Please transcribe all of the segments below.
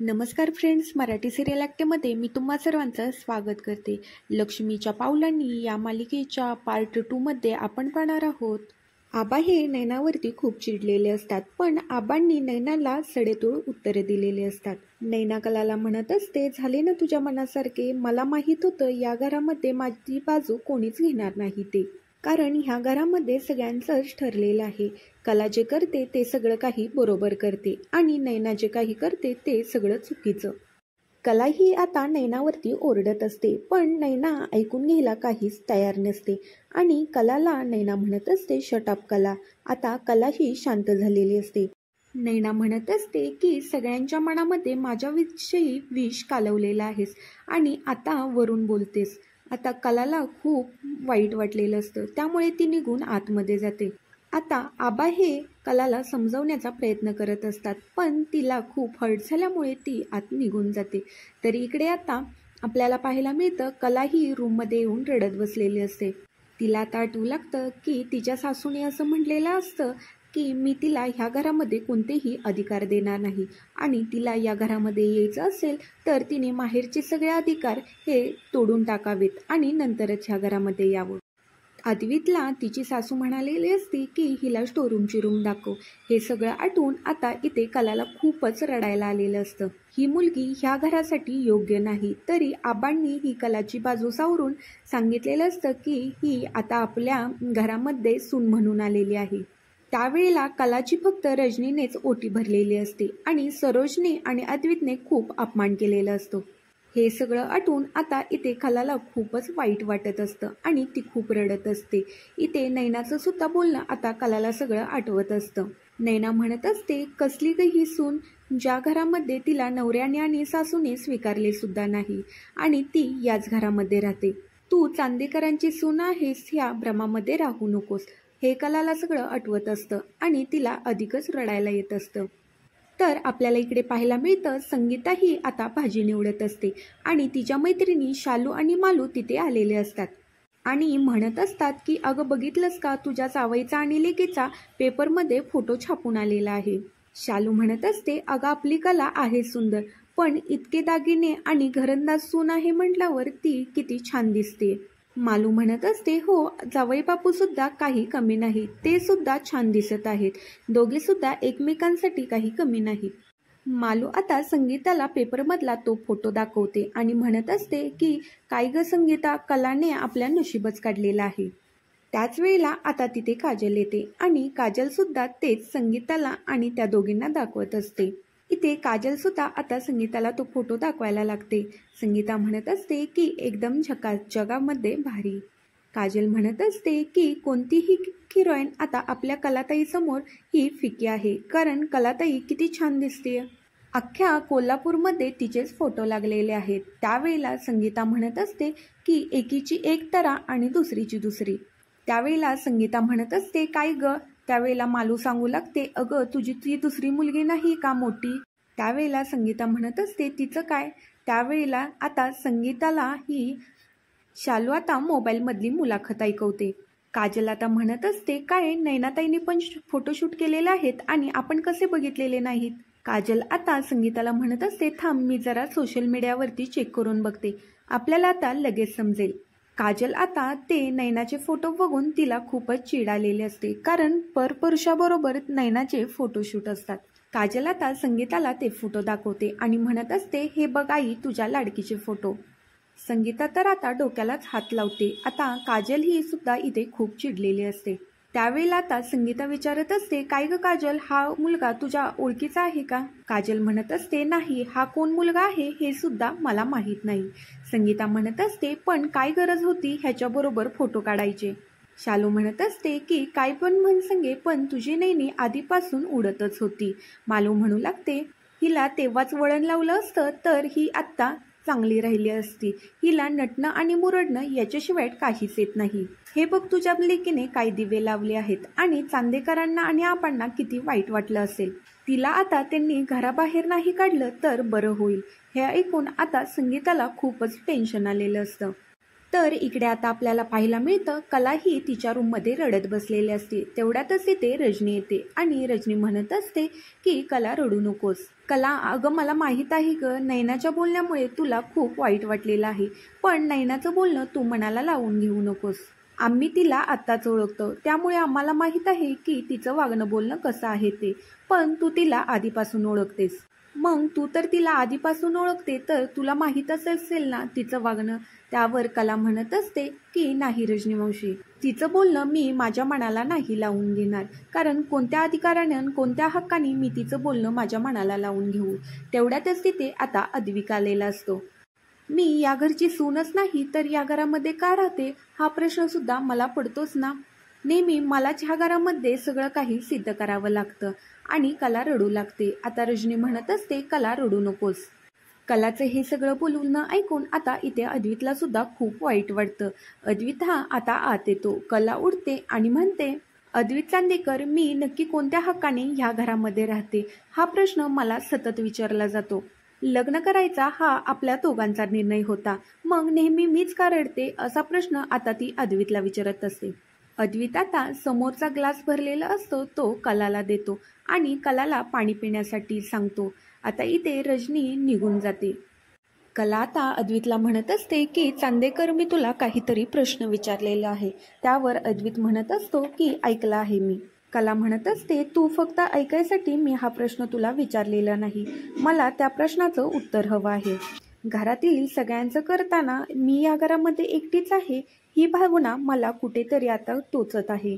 नमस्कार friends, Marathi serial ॲक्टमध्ये मी तुम्हा सर्वांचं स्वागत करते. लक्ष्मीच्या पावलांनी या मालिकेच्या पार्ट 2 मध्ये आपण पाहणार आहोत. आबा हे नैनावरती खूप चिडलेले असतात, पण आबांनी नैनाला सडेतोड उत्तरे दिलेली असतात. नैना कलाला म्हणत असते, झाले ना तुझ्या मनासारखे. मला माहीत होतं या घरामध्ये माझी बाजू कोणीच घेणार नाही ते, कारण ह्या घरामध्ये सगळ्यांचंच ठरलेलं आहे. कला जे करते ते सगळं काही बरोबर करते आणि नैना जे काही करते ते सगळं चुकीचं. कला ही आता नैनावरती ओरडत असते, पण नैना ऐकून घ्यायला काहीच तयार नसते आणि कलाला नैना म्हणत असते, शट अप कला. आता कला ही शांत झालेली असते. नैना म्हणत असते की सगळ्यांच्या मनामध्ये माझ्याविषयी विष कालवलेलं आहेस आणि आता वरून बोलतेस. आता कलाला खूप वाईट वाटलेलं असतं, त्यामुळे ती निघून आतमध्ये जाते. आता आबा हे कलाला समजवण्याचा प्रयत्न करत असतात, पण तिला खूप हर्ट झाल्यामुळे ती आत निघून जाते. तरी इकडे आता आपल्याला पाहायला मिळतं, कला ही रूममध्ये येऊन रडत बसलेली असते. तिला आता आठवू लागतं की तिच्या सासूने असं म्हटलेलं असतं की मी तिला ह्या घरामध्ये कोणतेही अधिकार देणार नाही आणि तिला या घरामध्ये यायचं असेल तर तिने माहेरचे सगळे अधिकार हे तोडून टाकावेत आणि नंतरच ह्या घरामध्ये यावं. आद्वितला तिची सासू म्हणालेली असती की हिला स्टोरूमची रूम दाखव. हे सगळं आठवून आता इथे कलाला खूपच रडायला आलेलं असतं. ही मुलगी ह्या घरासाठी योग्य नाही. तरी आबांनी ही कलाची बाजू सावरून सांगितलेलं असतं की ही आता आपल्या घरामध्ये सून म्हणून आलेली आहे. त्यावेळेला कलाची फक्त रजनीनेच ओटी भरलेली असते आणि सरोजने आणि अद्वितने खूप अपमान केलेला असतो. हे सगळं आठवून आता इथे कलाला खूपच वाईट वाटत असतं आणि ती खूप रडत असते. इथे नैनाचं सुद्धा बोलणं आता कलाला सगळं आठवत असतं. नैना म्हणत असते, कसली गं ही सून, ज्या घरामध्ये तिला नवऱ्याने आणि सासूने स्वीकारले सुद्धा नाही आणि ती याच घरामध्ये राहते. तू चांदेकरांची सून आहेस, ह्या भ्रमामध्ये राहू नकोस. हे कलाला सगळं आठवत असतं आणि तिला अधिकच रडायला येत असतं. तर आपल्याला इकडे पाहायला मिळतं, संगीता ही आता भाजी निवडत असते आणि तिच्या मैत्रिणी शालू आणि मालू तिथे आलेले असतात आणि म्हणत असतात की अगं बघितलंस का, तुझ्या जावईचा आणि लेकीचा पेपरमध्ये फोटो छापून आलेला आहे. शालू म्हणत असते, अगं आपली कला आहे सुंदर, पण इतके दागिने आणि घरंदाज सून आहे म्हटल्यावर ती किती छान दिसते. मालू म्हणत असते, हो जावई बापू सुद्धा काही कमी नाही, ते सुद्धा छान दिसत आहेत. दोघे सुद्धा एकमेकांसाठी काही कमी नाहीत. मालू आता संगीताला पेपरमधला तो फोटो दाखवते आणि म्हणत असते की काय ग संगीता, कलाने आपल्या नशीबच काढलेला आहे. त्याच वेळेला आता तिथे काजल येते आणि काजल सुद्धा तेच संगीताला आणि त्या दोघींना दाखवत असते. इथे काजल सुद्धा आता संगीताला तो फोटो दाखवायला लागते. संगीता म्हणत असते की एकदम झकास, जगामध्ये भारी. काजल म्हणत असते की कोणतीही हिरोईन आता आपल्या कलाताई समोर ही फिकी आहे, कारण कलाताई किती छान दिसते. अख्ख्या कोल्हापूरमध्ये तिचेच फोटो लागलेले आहेत. त्यावेळेला संगीता म्हणत असते की एकीची एक तरा आणि दुसरीची दुसरी. त्यावेळेला संगीता म्हणत असते, काय ग. त्यावेळेला मालू सांगू लागते, अगं तुझी ती दुसरी मुलगी नाही का मोठी. त्यावेळेला संगीता म्हणत असते, तिचं काय. त्यावेळेला आता संगीताला ही शालू आता मोबाईलमधली मुलाखत ऐकवते. काजल आता म्हणत असते, काय नैनाताईंनी पण फोटोशूट केलेले आहेत आणि आपण कसे बघितलेले नाहीत. काजल आता संगीताला म्हणत असते, थांब मी जरा सोशल मीडियावरती चेक करून बघते, आपल्याला आता लगेच समजेल. काजल आता ते नैनाचे फोटो बघून तिला खूपच चिड आलेली असते, कारण परपुरुषाबरोबर नैनाचे फोटोशूट असतात. काजल आता संगीताला ते फोटो दाखवते आणि म्हणत असते, हे बघ आई तुझ्या लाडकीचे फोटो. संगीता तर आता डोक्यालाच हात लावते. आता काजल ही सुद्धा इथे खूप चिडलेली असते. त्यावेळेला आता संगीता विचारत असते, काय ग काजल, हा मुलगा तुझ्या ओळखीचा आहे का. काजल म्हणत असते, नाही, हा कोण मुलगा आहे हे सुद्धा मला माहीत नाही. संगीता म्हणत असते, पण काय गरज होती ह्याच्याबरोबर फोटो काढायचे. शालू म्हणत असते की काय पण म्हण संगे, पण तुझी नैनी आधीपासून उडतच होती. मालू म्हणू लागते, हिला तेव्हाच वळण लावलं असतं तर ही आत्ता चांगली राहिली असती. हिला नटणं आणि मुरडणं याच्याशिवाय काहीच येत नाही. हे बघ तुझ्या लेकीने काय दिवे लावले आहेत आणि चांदेकरांना आणि आपांना किती वाईट वाटलं असेल. तिला आता त्यांनी घराबाहेर नाही काढलं तर बरं होईल. हे ऐकून आता संगीताला खूपच टेन्शन आलेलं असतं. तर इकडे आता आपल्याला पाहायला मिळतं, कला ही तिच्या रूममध्ये रडत बसलेली असते. तेवढ्यातच तिथे रजनी येते आणि रजनी म्हणत असते की कला रडू नकोस. कला, अगं मला माहीत आहे ग, नैनाच्या बोलण्यामुळे तुला खूप वाईट वाटलेलं आहे, पण नैनाचं बोलणं तू मनाला लावून घेऊ नकोस. आम्ही तिला आत्ताच ओळखतो, त्यामुळे आम्हाला माहीत आहे की तिचं वागणं बोलणं कसं आहे ते. पण तू तिला आधीपासून ओळखतेस. मग तू तर तिला आधीपासून ओळखते, तर तुला माहीतच असेल ना तिचं वागणं. त्यावर कला म्हणत असते की नाही रजनी मावशी, तिचं बोलणं मी माझ्या मनाला नाही लावून घेणार, कारण कोणत्या अधिकारानं कोणत्या हक्काने मी तिचं बोलणं माझ्या मनाला लावून घेऊ. तेवढ्यातच तिथे आता अद्विक आलेला असतो. मी या घरची सूनच नाही तर या घरामध्ये का राहते हा प्रश्न सुद्धा मला पडतोच ना. नेहमी मलाच ह्या घरामध्ये सगळं काही सिद्ध करावं लागतं आणि कला रडू लागते. आता रजनी म्हणत असते कला रडू नकोस. कलाचं हे सगळं बोलणं ऐकून आता इथे अद्वितला सुद्धा खूप वाईट वाटतं. अद्वित हा आता आत येतो. कला उठते आणि म्हणते, अद्वित चांदेकर, मी नक्की कोणत्या हक्काने ह्या घरामध्ये राहते हा प्रश्न मला सतत विचारला जातो. लग्न करायचा हा आपल्या दोघांचा निर्णय होता, मग नेहमी मीच का रडते असा प्रश्न आता ती अद्वितला विचारत असते. अद्वित आता समोरचा ग्लास भरलेला असतो तो कलाला देतो आणि कलाला पाणी पिण्यासाठी सांगतो. आता इथे रजनी निघून जाते. कला आता अद्वितला म्हणत असते की चांदेकर, मी तुला काहीतरी प्रश्न विचारलेला आहे. त्यावर अद्वित म्हणत असतो की ऐकला आहे मी. कला म्हणत असते, तू फक्त ऐकायसाठी मी हा प्रश्न तुला विचारलेला नाही, मला त्या प्रश्नाचं उत्तर हवं आहे. घरातील सगळ्यांचं करताना मी या घरामध्ये एकटीच आहे ही भावना मला कुठेतरी आता टोचत आहे.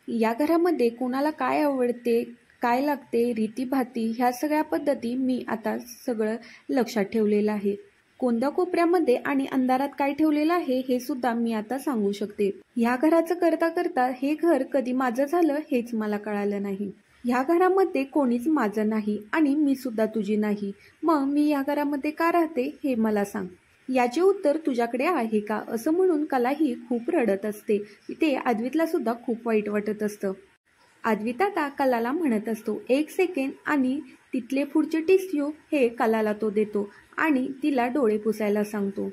या घरामध्ये कोणाला काय आवडते, काय लागते, रीतीभाती ह्या सगळ्या पद्धती मी आता सगळं लक्षात ठेवलेलं आहे. कोणत्या कोपऱ्यामध्ये आणि अंधारात काय ठेवलेलं आहे हे सुद्धा मी आता सांगू शकते. ह्या घराचं करता करता हे घर कधी माझं झालं हेच मला कळालं नाही. ह्या घरामध्ये कोणीच माझं नाही आणि मी सुद्धा तुझी नाही, मग मी या घरामध्ये का राहते हे मला सांग. याचे उत्तर तुझ्याकडे आहे का असं म्हणून कलाही खूप रडत असते. ते अद्वितला सुद्धा खूप वाईट वाटत असतं. अद्वित आता कलाला म्हणत असतो, 1 सेकंड, आणि तिथले पुढचे टिश्यू हे कलाला तो देतो आणि तिला डोळे पुसायला सांगतो.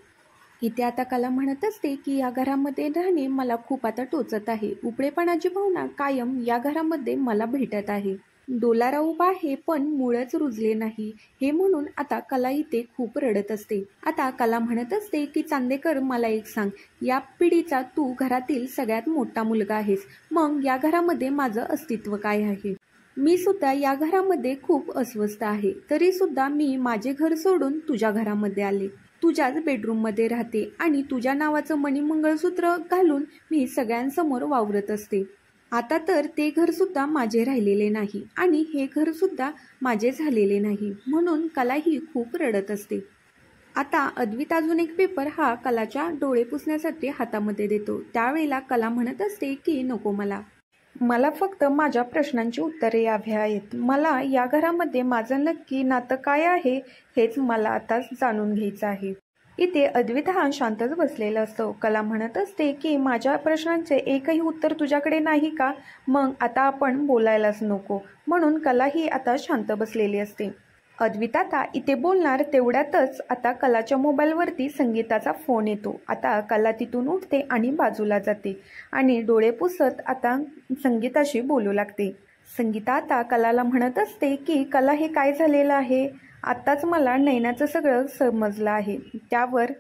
इथे आता कला म्हणत असते की या घरामध्ये राहणे मला खूप आता टोचत आहे. उपळेपणाची भावना कायम या घरामध्ये मला भेटत आहे. डोलारा उभा आहे पण मूळच रुजले नाही, हे म्हणून आता कला इथे खूप रडत असते. आता कला म्हणत असते की चांदेकर, मला एक सांग, या पिढीचा तू घरातील सगळ्यात मोठा मुलगा आहेस, मग या घरामध्ये माझं अस्तित्व काय आहे. मी सुद्धा या घरामध्ये खूप अस्वस्थ आहे, तरी सुद्धा मी माझे घर सोडून तुझ्या घरामध्ये आले, तुझ्याच बेडरूममध्ये राहते आणि तुझ्या नावाचं मणिमंगळसूत्र घालून मी सगळ्यांसमोर वावरत असते. आता तर ते घर सुद्धा माझे राहिलेले नाही आणि हे घर सुद्धा माझे झालेले नाही, म्हणून कलाही खूप रडत असते. आता अद्वित अजून एक पेपर हा कलाच्या डोळे पुसण्यासाठी हातामध्ये देतो. त्यावेळेला कला म्हणत असते की नको, मला फक्त माझ्या प्रश्नांची उत्तरे यावी आहेत. मला या घरामध्ये माझं नक्की नातं काय आहे हेच मला आता जाणून घ्यायचं आहे. इथे अद्वित हा शांतच बसलेला असतो. कला म्हणत असते की माझ्या प्रश्नांचे एकही उत्तर तुझ्याकडे नाही का, मग आता आपण बोलायलाच नको. म्हणून कला ही आता शांत बसलेली असते. अद्वित आता इथे बोलणार तेवढ्यातच आता कलाच्या मोबाईलवरती संगीताचा फोन येतो. आता कला तिथून उठते आणि बाजूला जाते आणि डोळे पुसत आता संगीताशी बोलू लागते. संगीता आता कलाला म्हणत असते की कला, हे काय झालेलं आहे, आत्ताच मला नैनाचं सगळं समजलं आहे. त्यावर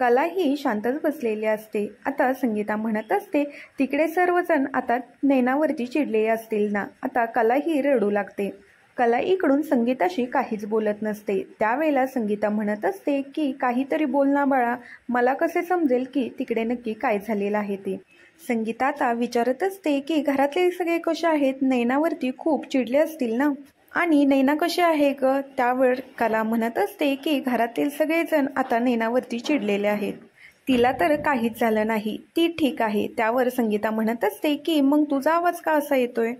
कला ही शांतच बसलेली असते. आता संगीता म्हणत असते, तिकडे सर्वजण आता नैनावरती चिडलेले असतील ना. आता कला ही रडू लागते. कला इकडून संगीताशी काहीच बोलत नसते. त्यावेळेला संगीता म्हणत असते की काहीतरी बोल ना बाळा, मला कसे समजेल की तिकडे नक्की काय झालेलं आहे ते. संगीता आता विचारत असते की घरातले सगळे कसे आहेत, नैनावरती खूप चिडले असतील ना, आणि नैना कशी आहे ग. त्यावर कला म्हणत असते की घरातील सगळेजण आता नैनावरती चिडलेले आहेत, तिला तर काहीच झालं नाही, ती ठीक आहे. त्यावर संगीता म्हणत असते की मग तुझा आवाज का असा येतोय.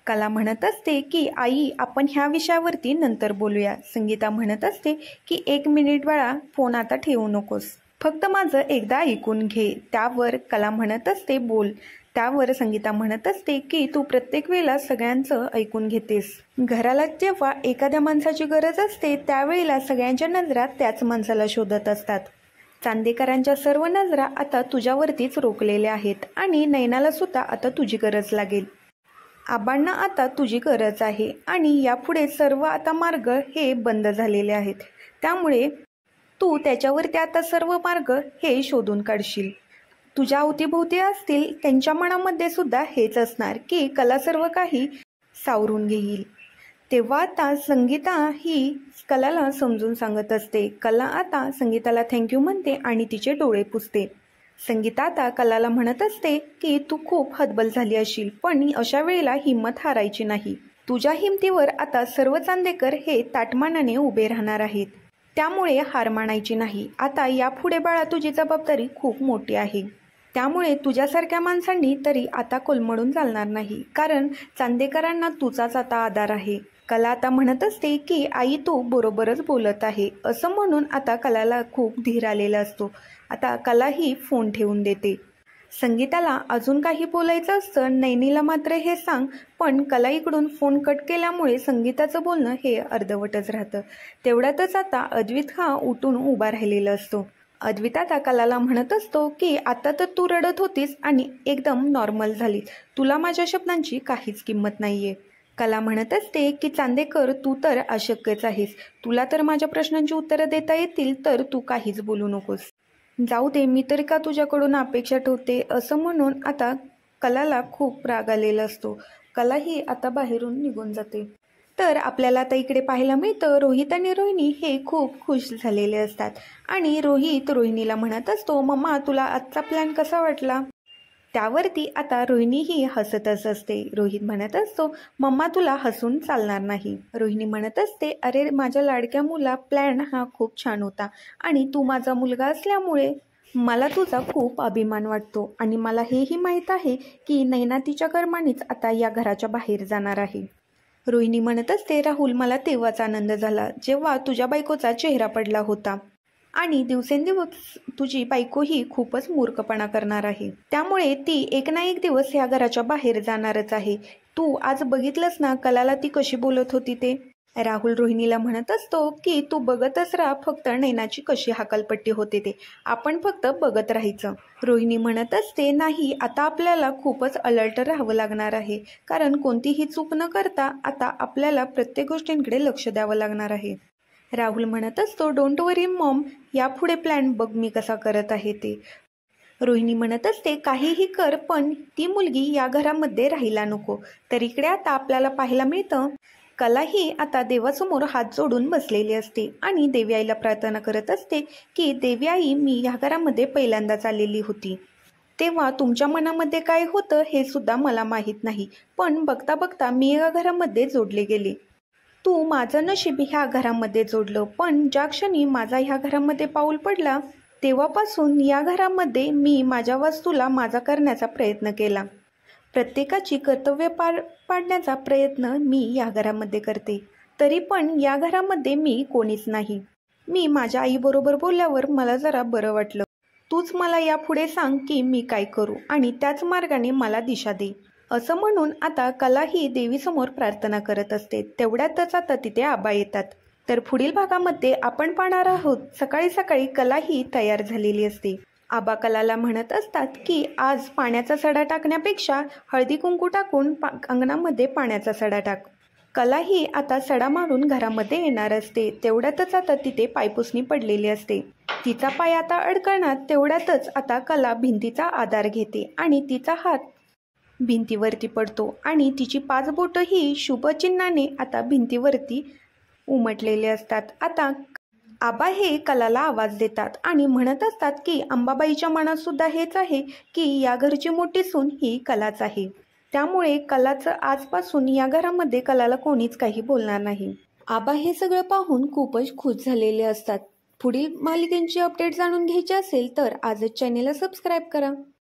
कला म्हणत असते की आई, आपण ह्या विषयावरती नंतर बोलूया. संगीता म्हणत असते की 1 मिनिट बाळा, फोन आता ठेवू नकोस, फक्त माझं एकदा ऐकून घे. त्यावर कला म्हणत असते बोल. त्यावर संगीता म्हणत असते की तू प्रत्येक वेळेला सगळ्यांचं ऐकून घेतेस. घराला जेव्हा एखाद्या माणसाची गरज असते त्यावेळेला सगळ्यांच्या नजरा त्याच माणसाला शोधत असतात. चांदेकरांच्या सर्व नजरा आता तुझ्यावरतीच रोखलेल्या आहेत आणि नैनाला सुद्धा आता तुझी गरज लागेल. आबांना आता तुझी गरज आहे आणि यापुढे सर्व आता मार्ग हे बंद झालेले आहेत. त्यामुळे तू त्याच्यावरती आता सर्व मार्ग हे शोधून काढशील. तुझ्या अवतीभोवती असतील त्यांच्या मनामध्ये सुद्धा हेच असणार की कला सर्व काही सावरून घेईल. तेव्हा आता संगीता ही कलाला समजून सांगत असते. कला आता संगीताला थँक्यू म्हणते आणि तिचे डोळे पुसते. संगीता आता कलाला म्हणत असते की तू खूप हतबल झाली असशील, पण अशा वेळेला हिंमत हारायची नाही. तुझ्या हिमतीवर आता सर्व चांदेकर हे ताटमानाने उभे राहणार आहेत. त्यामुळे हार मानायची नाही. आता यापुढे बाळा तुझी जबाबदारी खूप मोठी आहे. त्यामुळे तुझ्यासारख्या माणसांनी तरी आता कोलमडून चालणार नाही, कारण चांदेकरांना तुझाच आता आधार आहे. कला आता म्हणत असते की आई तू बरोबरच बोलत आहे. असं म्हणून आता कलाला खूप धीर आलेला असतो. आता कला ही फोन ठेवून देते. संगीताला अजून काही बोलायचं असतं. नैनीला मात्र हे सांग, पण कला इकडून फोन कट केल्यामुळे संगीताचं बोलणं हे अर्धवटच राहतं. तेवढ्यातच आता अद्वित हा उठून उभा राहिलेला असतो. अद्वित आता कलाला म्हणत असतो की आता तर तू रडत होतीस आणि एकदम नॉर्मल झालीस. तुला माझ्या शब्दांची काहीच किंमत नाहीये. कला म्हणत असते की चांदेकर तू तर अशक्यच आहेस. तुला तर माझ्या प्रश्नांची उत्तरं देता येतील तर तू काहीच बोलू नकोस. जाऊ दे, मी तरी का तुझ्याकडून अपेक्षा ठेवते. असं म्हणून आता कलाला खूप राग आलेला असतो. कला ही आता बाहेरून निघून जाते. तर आपल्याला आता इकडे पाहायला मिळतं रोहित आणि रोहिणी हे खूप खुश झालेले असतात आणि रोहित रोहिणीला म्हणत असतो, मम्मा तुला आजचा प्लॅन कसा वाटला. त्यावरती आता रोहिणी ही हसतच असते. रोहित म्हणत असतो, मम्मा तुला हसून चालणार नाही. रोहिणी म्हणत असते, अरे माझ्या लाडक्या मुला, प्लॅन हा खूप छान होता आणि तू माझा मुलगा असल्यामुळे मला तुझा खूप अभिमान वाटतो आणि मला हेही माहीत आहे की नैना तिच्या कर्मानेच आता या घराच्या बाहेर जाणार आहे. रोहिणी म्हणत असते, राहुल मला तेव्हाच आनंद झाला जेव्हा तुझ्या बायकोचा चेहरा पडला होता आणि दिवसेंदिवस तुझी बायको ही खूपच मूर्खपणा करणार आहे. त्यामुळे ती एक ना एक दिवस ह्या घराच्या बाहेर जाणारच आहे. तू आज बघितलंस ना कलाला ती कशी बोलत होती ते. राहुल रोहिणीला म्हणत असतो की तू बघतच राहा, फक्त नैनाची कशी हकालपट्टी होते ते आपण फक्त बघत राहायचं. रोहिणी म्हणत असते, नाही आता आपल्याला खूपच अलर्ट राहावं लागणार आहे, कारण कोणतीही चूक न करता आता आपल्याला प्रत्येक गोष्टींकडे लक्ष द्यावं लागणार आहे. राहुल म्हणत असतो, डोंट वरी मॉम, यापुढे प्लॅन बघ मी कसा करत आहे ते. रोहिणी म्हणत असते, काहीही कर पण ती मुलगी या घरामध्ये राहायला नको. तर इकडे आता आपल्याला पाहायला मिळतं कला ही आता देवासमोर हात जोडून बसलेली असते आणि देवी आईला प्रार्थना करत असते की देवी आई, मी ह्या घरामध्ये पहिल्यांदाच आलेली होती, तेव्हा तुमच्या मनामध्ये काय होतं हे सुद्धा मला माहीत नाही, पण बघता बघता मी या घरामध्ये जोडले गेले. तू माझं नशीब ह्या घरामध्ये जोडलं, पण ज्या क्षणी माझा ह्या घरामध्ये पाऊल पडला तेव्हापासून या घरामध्ये मी माझ्या वस्तूला माझा करण्याचा प्रयत्न केला. प्रत्येकाची कर्तव्य पार पाडण्याचा प्रयत्न मी या घरामध्ये करते, तरी पण या घरामध्ये मी कोणीच नाही. मी माझ्या आईबरोबर बोलल्यावर मला जरा बरं वाटलं. तूच मला यापुढे सांग की मी काय करू आणि त्याच मार्गाने मला दिशा दे. असं म्हणून आता कला ही देवीसमोर प्रार्थना करत असते. तेवढ्यातच आता तिथे आबा येतात. तर पुढील भागामध्ये आपण पाहणार आहोत सकाळी सकाळी कला ही तयार झालेली असते. आबा कलाला म्हणत असतात की आज पाण्याचा सडा टाकण्यापेक्षा हळदी कुंकू टाकून अंगणामध्ये पाण्याचा सडा टाक. कला ही आता सडा मारून घरामध्ये येणार असते. तेवढ्यातच आता तिथे पायपुसणी पडलेली असते. तिचा पाय आता अडकणार. तेवढ्यातच आता कला भिंतीचा आधार घेते आणि तिचा हात भिंतीवरती पडतो आणि तिची 5 बोटं ही शुभचिन्हाने आता भिंतीवरती उमटलेले असतात. आता आबा हे कलाला आवाज देतात आणि म्हणत असतात की अंबाबाईच्या मनात सुद्धा हेच आहे की या घरची मोठी सून ही कलाच आहे. त्यामुळे कलाचं आजपासून या घरामध्ये कलाला कोणीच काही बोलणार नाही. आबा हे सगळं पाहून खूपच खुश झालेले असतात. पुढील मालिकेची अपडेट जाणून घ्यायची असेल तर आजच चॅनेलला सबस्क्राईब करा.